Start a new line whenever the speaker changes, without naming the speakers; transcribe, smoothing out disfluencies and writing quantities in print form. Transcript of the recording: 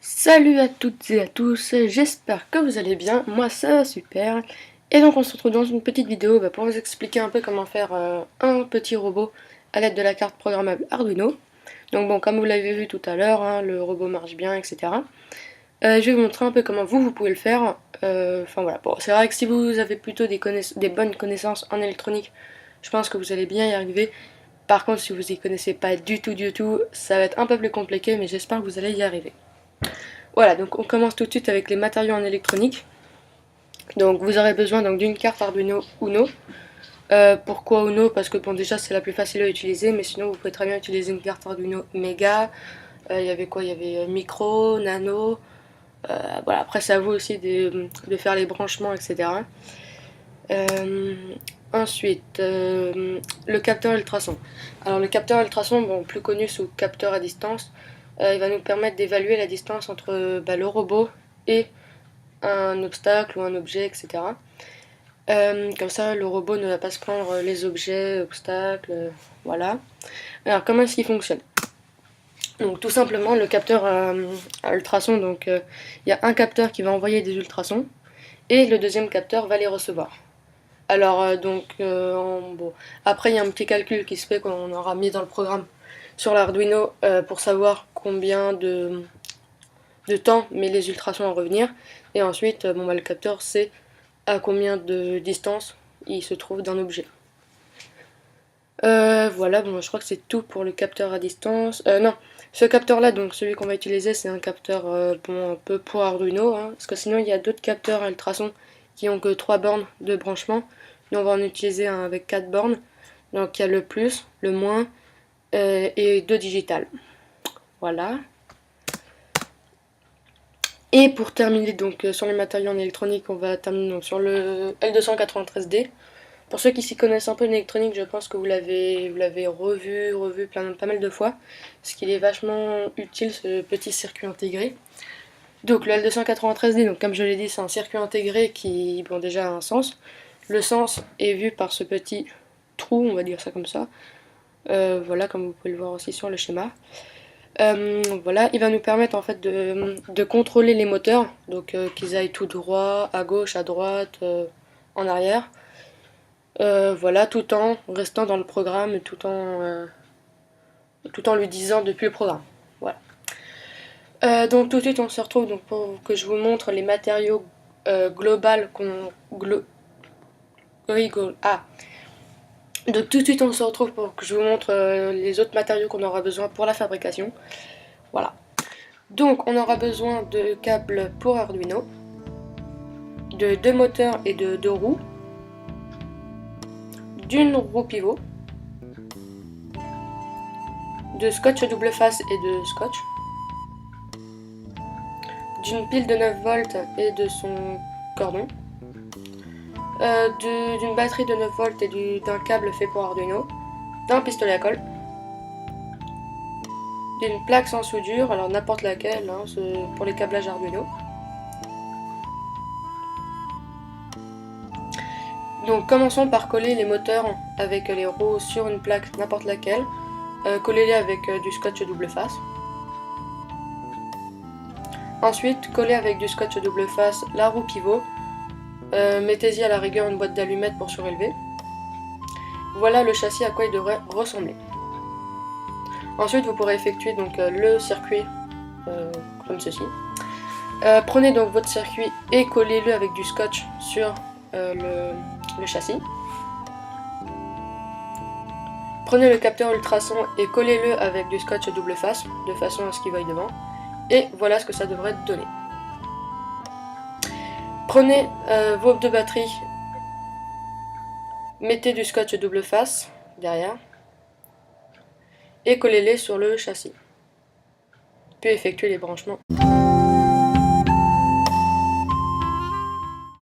Salut à toutes et à tous, j'espère que vous allez bien, moi ça va super. Et donc on se retrouve dans une petite vidéo pour vous expliquer un peu comment faire un petit robot à l'aide de la carte programmable Arduino. Donc bon, comme vous l'avez vu tout à l'heure, hein, le robot marche bien, etc. Je vais vous montrer un peu comment vous pouvez le faire. Enfin voilà, bon, c'est vrai que si vous avez plutôt des bonnes connaissances en électronique, je pense que vous allez bien y arriver. Par contre, si vous n'y connaissez pas du tout, ça va être un peu plus compliqué, mais j'espère que vous allez y arriver. Voilà, donc on commence tout de suite avec les matériaux en électronique. Donc vous aurez besoin d'une carte Arduino Uno. Pourquoi Uno? Parce que bon, déjà c'est la plus facile à utiliser, mais sinon vous pouvez très bien utiliser une carte Arduino Mega. Il y avait quoi? Il y avait Micro, Nano. Voilà, après c'est à vous aussi de faire les branchements, etc. Euh, Ensuite, le capteur ultrason. Alors le capteur ultrason, bon, plus connu sous capteur à distance, il va nous permettre d'évaluer la distance entre le robot et un obstacle ou un objet, etc. Comme ça, le robot ne va pas se prendre les objets, obstacles, voilà. Alors, comment est-ce qu'il fonctionne? Donc, tout simplement, le capteur à ultrasons, donc il y a un capteur qui va envoyer des ultrasons et le deuxième capteur va les recevoir. Alors, bon, après, il y a un petit calcul qui se fait qu'on aura mis dans le programme sur l'Arduino pour savoir combien de temps met les ultrasons à revenir. Et ensuite, le capteur sait à combien de distance il se trouve d'un objet. Voilà, bon, je crois que c'est tout pour le capteur à distance. Non, ce capteur-là, donc celui qu'on va utiliser, c'est un capteur bon, un peu pour Arduino, hein, parce que sinon il y a d'autres capteurs à ultrasons qui ont que 3 bornes de branchement. Nous, on va en utiliser un avec 4 bornes. Donc il y a le plus, le moins et 2 digitales. Voilà. Et pour terminer donc sur les matériaux en électronique, on va terminer donc, sur le L293D. Pour ceux qui s'y connaissent un peu en électronique, je pense que vous l'avez revu pas mal de fois, parce qu'il est vachement utile ce petit circuit intégré. Donc le L293D, donc comme je l'ai dit, c'est un circuit intégré qui, bon, déjà a un sens. Le sens est vu par ce petit trou, on va dire ça comme ça. Voilà, comme vous pouvez le voir aussi sur le schéma. Voilà, il va nous permettre en fait de contrôler les moteurs, donc qu'ils aillent tout droit, à gauche, à droite, en arrière. Voilà, tout en restant dans le programme, tout en lui disant depuis le programme. Voilà. Donc tout de suite on se retrouve donc pour que je vous montre les matériaux global qu'on donc tout de suite on se retrouve pour que je vous montre les autres matériaux qu'on aura besoin pour la fabrication. Voilà. Donc on aura besoin de câbles pour Arduino, de 2 moteurs et de 2 roues, d'une roue pivot, de scotch double face et de scotch, d'une pile de 9 volts et de son cordon, d'une batterie de 9 volts et d'un câble fait pour Arduino, d'un pistolet à colle, d'une plaque sans soudure, alors n'importe laquelle, hein, pour les câblages Arduino. Donc commençons par coller les moteurs avec les roues sur une plaque n'importe laquelle. Collez-les avec du scotch double face. Ensuite, collez avec du scotch double face la roue pivot. Mettez-y à la rigueur une boîte d'allumettes pour surélever. Voilà le châssis à quoi il devrait ressembler. Ensuite, vous pourrez effectuer donc le circuit comme ceci. Prenez donc votre circuit et collez-le avec du scotch sur le châssis. Prenez le capteur ultrason et collez-le avec du scotch double face, de façon à ce qu'il vaille devant. Et voilà ce que ça devrait donner. Prenez vos 2 batteries, mettez du scotch double face derrière, et collez-les sur le châssis. Puis effectuez les branchements.